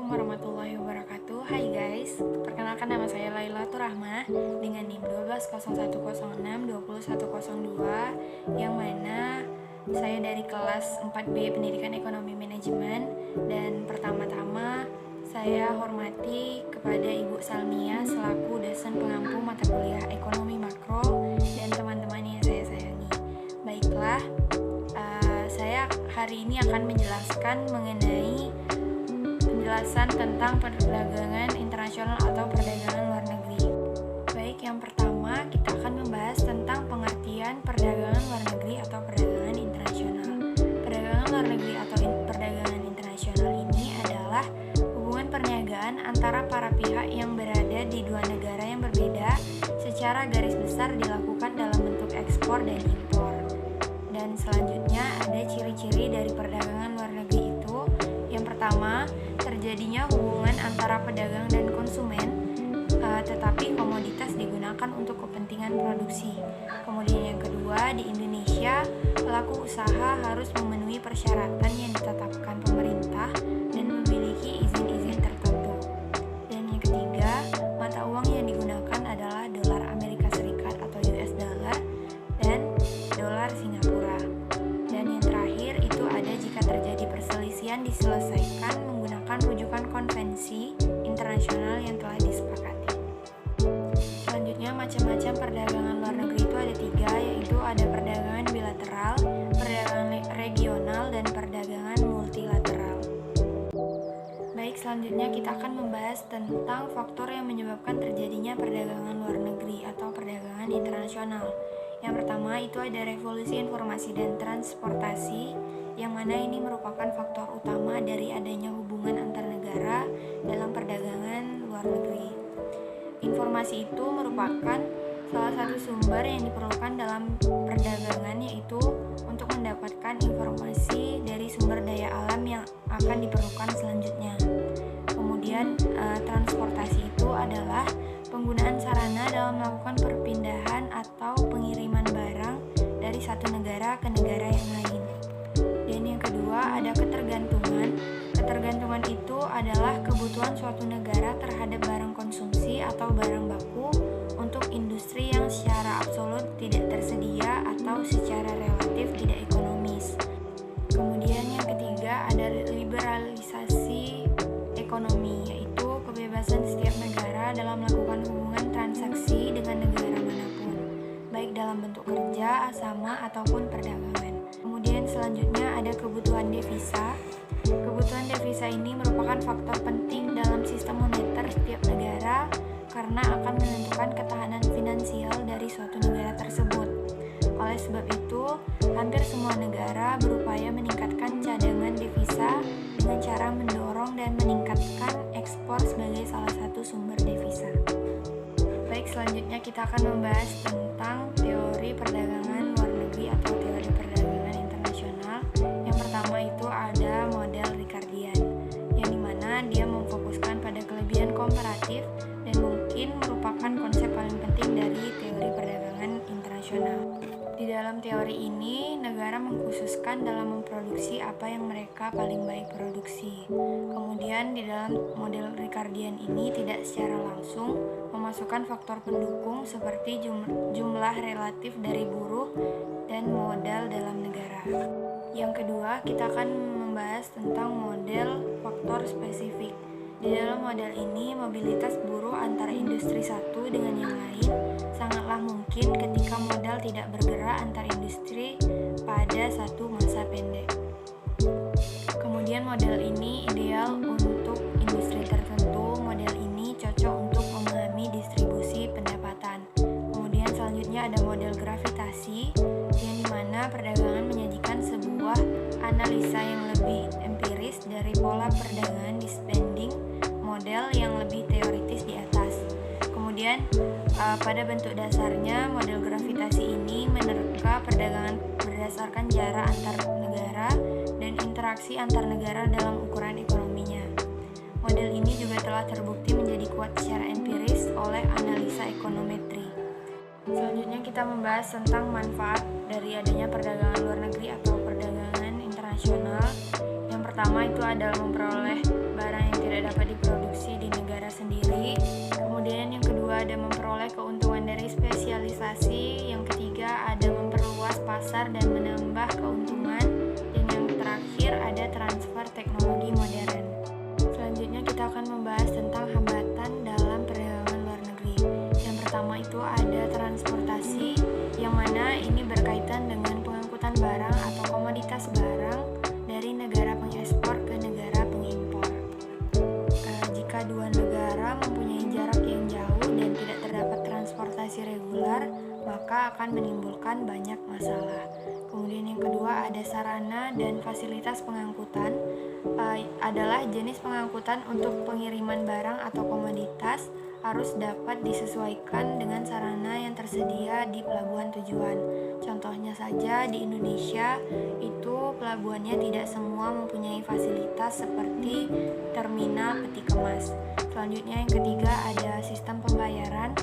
Assalamualaikum warahmatullahi wabarakatuh. Hai guys, perkenalkan nama saya Laila Turahmah dengan NIM 1201062102 yang mana saya dari kelas 4B Pendidikan Ekonomi Manajemen. Dan pertama-tama saya hormati kepada Ibu Salmia selaku dosen pengampu mata kuliah Ekonomi Makro dan teman-teman yang saya sayangi. Baiklah, saya hari ini akan menjelaskan mengenai penjelasan tentang perdagangan internasional atau perdagangan luar negeri. Baik, yang pertama kita akan membahas tentang pengertian perdagangan luar negeri atau perdagangan internasional. Perdagangan luar negeri atau perdagangan internasional ini adalah hubungan perniagaan antara para pihak yang berada di dua negara yang berbeda secara garis besar dilakukan dalam bentuk ekspor dan impor. Dan selanjutnya ada ciri-ciri dari perdagangan luar negeri itu. Yang pertama, terjadinya hubungan antara pedagang dan konsumen, tetapi komoditas digunakan untuk kepentingan produksi. Kemudian yang kedua, di Indonesia, pelaku usaha harus memenuhi persyaratan yang ditetapkan pemerintah dan memiliki izin-izin tertentu. Dan yang ketiga, mata uang yang digunakan adalah dolar Amerika Serikat atau US dollar dan dolar Singapura. Dan yang terakhir itu ada jika terjadi perselisihan diselesaikan menggunakan rujukan konvensi internasional yang telah disepakati. Selanjutnya, macam-macam perdagangan luar negeri itu ada tiga, yaitu ada perdagangan bilateral, perdagangan regional, dan perdagangan multilateral. Baik, selanjutnya kita akan membahas tentang faktor yang menyebabkan terjadinya perdagangan luar negeri atau perdagangan internasional. Yang pertama itu ada revolusi informasi dan transportasi, yang mana ini merupakan faktor utama dari adanya hubungan antar negara dalam perdagangan luar negeri. Informasi itu merupakan salah satu sumber yang diperlukan dalam perdagangan, yaitu untuk mendapatkan informasi dari sumber daya alam yang akan diperlukan selanjutnya. Kemudian transportasi itu adalah penggunaan sarana dalam melakukan perpindahan atau pengiriman barang dari satu negara ke negara yang lain. Dan yang kedua ada ketergantungan. Ketergantungan itu adalah kebutuhan suatu negara terhadap barang konsumsi atau barang baku untuk industri yang secara absolut tidak tersedia atau secara relatif tidak ekonomis. Kemudian yang ketiga ada liberalisasi ekonomi, yaitu kebebasan setiap negara dalam melakukan hubungan transaksi dengan negara manapun, baik dalam bentuk kerja, sama, ataupun perdagangan. Kemudian selanjutnya ada kebutuhan devisa. Kebutuhan devisa ini merupakan faktor penting dalam sistem moneter setiap negara karena akan menentukan ketahanan finansial dari suatu negara tersebut. Oleh sebab itu, hampir semua negara berupaya meningkatkan cadangan devisa dengan cara mendorong dan meningkatkan ekspor sebagai salah satu sumber devisa. Baik, selanjutnya kita akan membahas tentang teori perdagangan luar negeri atau teori perdagangan internasional. Yang pertama itu ada model Ricardian, yang dimana dia memfokuskan pada kelebihan komparatif dan mungkin merupakan konsep paling penting dari teori perdagangan internasional. Di dalam teori ini, negara mengkhususkan dalam memproduksi apa yang mereka paling baik produksi. Kemudian di dalam model Ricardian ini tidak secara langsung memasukkan faktor pendukung seperti jumlah relatif dari buruh dan modal dalam negara. Yang kedua, kita akan membahas tentang model faktor spesifik. Di dalam model ini, mobilitas buruh antara industri satu dengan yang lain sangatlah mungkin ketika modal tidak bergerak antar industri pada satu masa pendek. Kemudian model ini ideal untuk industri tertentu. Model ini cocok untuk memahami distribusi pendapatan. Kemudian selanjutnya ada model gravitasi, yang dimana perdagangan menyajikan sebuah analisa yang lebih empiris dari pola perdagangan dibanding model yang lebih teoritis di atas. Kemudian pada bentuk dasarnya model gravitasi ini menerka perdagangan berdasarkan jarak antar negara dan interaksi antar negara dalam ukuran ekonominya. Model ini juga telah terbukti menjadi kuat secara empiris oleh analisa ekonometri. Selanjutnya kita membahas tentang manfaat dari adanya perdagangan luar negeri atau perdagangan internasional internasional. Yang pertama itu adalah memperoleh barang yang tidak dapat diproduksi di negara sendiri. Kemudian yang kedua ada memperoleh keuntungan dari spesialisasi. Yang ketiga ada memperluas pasar dan menambah keuntungan. Dan yang terakhir ada transfer teknologi modern. Selanjutnya kita akan membahas tentang hambatan dalam perdagangan luar negeri. Yang pertama itu ada transportasi, yang mana ini berkaitan dengan pengangkutan barang atau komoditas barang dari negara pengekspor ke negara pengimpor. Jika dua negara mempunyai jarak yang jauh dan tidak terdapat transportasi reguler, maka akan menimbulkan banyak masalah. Kemudian yang kedua ada sarana dan fasilitas pengangkutan, adalah jenis pengangkutan untuk pengiriman barang atau komoditas harus dapat disesuaikan dengan sarana yang tersedia di pelabuhan tujuan. Contohnya saja di Indonesia itu pelabuhannya tidak semua mempunyai fasilitas seperti terminal peti kemas. Selanjutnya yang ketiga ada sistem pembayaran,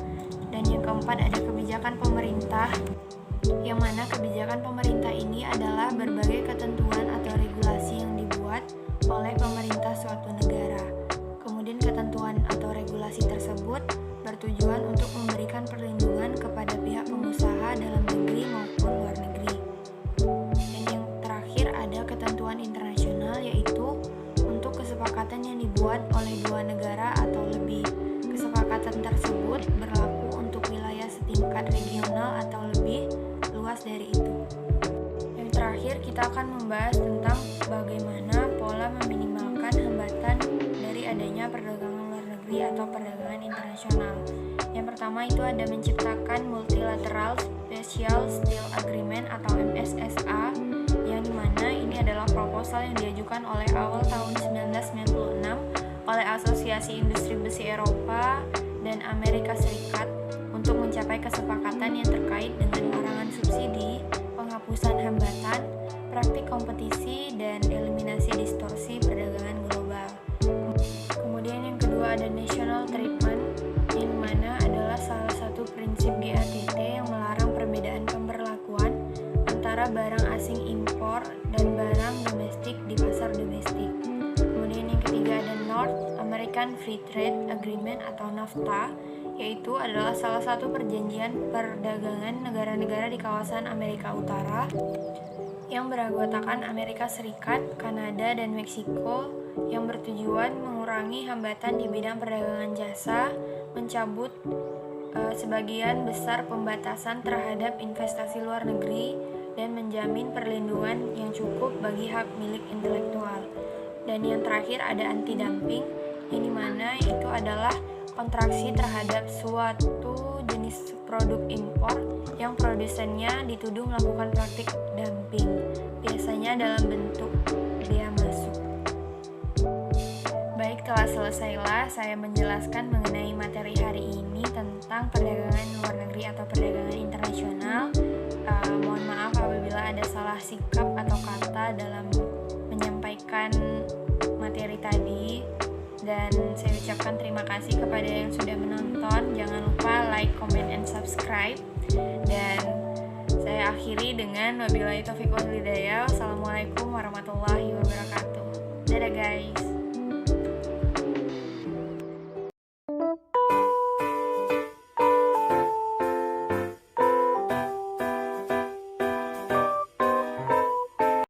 dan yang keempat ada kebijakan pemerintah, yang mana kebijakan pemerintah ini adalah berbagai ketentuan atau regulasi yang dibuat oleh pemerintah suatu negara. Kemudian ketentuan atau regulasi tersebut bertujuan untuk memberikan perlindungan kepada pihak pengusaha dalam negeri maupun luar negeri. Dan yang terakhir ada ketentuan internasional, yaitu untuk kesepakatan yang dibuat oleh dua negara atau lebih. Kesepakatan tersebut berlaku untuk wilayah setingkat regional atau lebih luas dari itu. Yang terakhir kita akan membahas tentang bagaimana pola meminimalkan hambatan dari adanya perdagangan luar negeri atau perdagangan internasional. Yang pertama itu ada menciptakan Multilateral Special Steel Agreement atau MSSA, yang dimana ini adalah proposal yang diajukan oleh awal tahun 1996 oleh Asosiasi Industri Besi Eropa dan Amerika Serikat untuk mencapai kesepakatan yang terkait dengan larangan subsidi, penghapusan hambatan, praktik kompetisi, dan eliminasi distorsi perdagangan global. Kemudian yang kedua ada National Treatment, yang mana adalah salah satu prinsip GATT yang melarang perbedaan pemberlakuan antara barang asing impor dan barang domestik di pasar domestik. Kemudian yang ketiga ada North American Free Trade Agreement atau NAFTA, yaitu adalah salah satu perjanjian perdagangan negara-negara di kawasan Amerika Utara yang beranggotakan Amerika Serikat, Kanada, dan Meksiko, yang bertujuan mengurangi hambatan di bidang perdagangan jasa, mencabut sebagian besar pembatasan terhadap investasi luar negeri, dan menjamin perlindungan yang cukup bagi hak milik intelektual. Dan yang terakhir ada anti-dumping, yang dimana itu adalah kontraksi terhadap suatu jenis produk impor yang produsennya dituduh melakukan praktik dumping, biasanya dalam bentuk bea masuk. Baik, telah selesailah saya menjelaskan mengenai materi hari ini tentang perdagangan luar negeri atau perdagangan internasional. Mohon maaf apabila ada salah sikap atau kata dalam menyampaikan materi tadi, dan saya ucapkan terima kasih kepada yang sudah menonton. Jangan lupa like, comment, and subscribe. Dan saya akhiri dengan wabillahi taufiq wal hidayah. Wassalamualaikum warahmatullahi wabarakatuh.